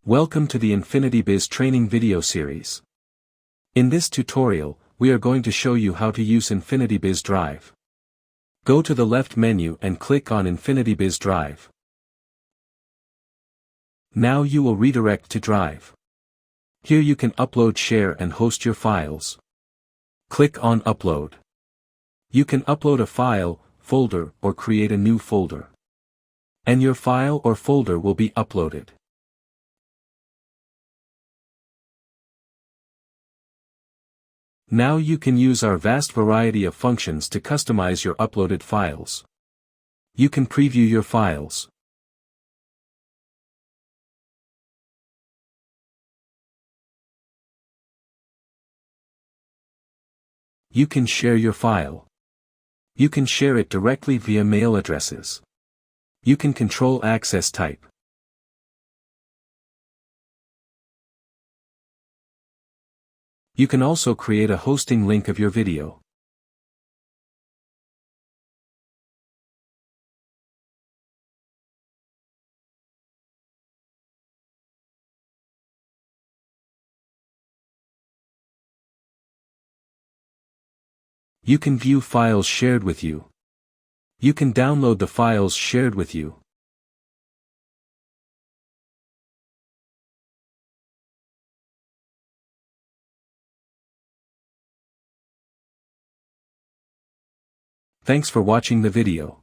Welcome to the InfinityBiz training video series. In this tutorial, we are going to show you how to use InfinityBiz Drive. Go to the left menu and click on InfinityBiz Drive. Now you will redirect to Drive. Here you can upload, share and host your files. Click on Upload. You can upload a file, folder or create a new folder. And your file or folder will be uploaded. Now you can use our vast variety of functions to customize your uploaded files. You can preview your files. You can share your file. You can share it directly via mail addresses. You can control access type. You can also create a hosting link of your video. You can view files shared with you. You can download the files shared with you. Thanks for watching the video.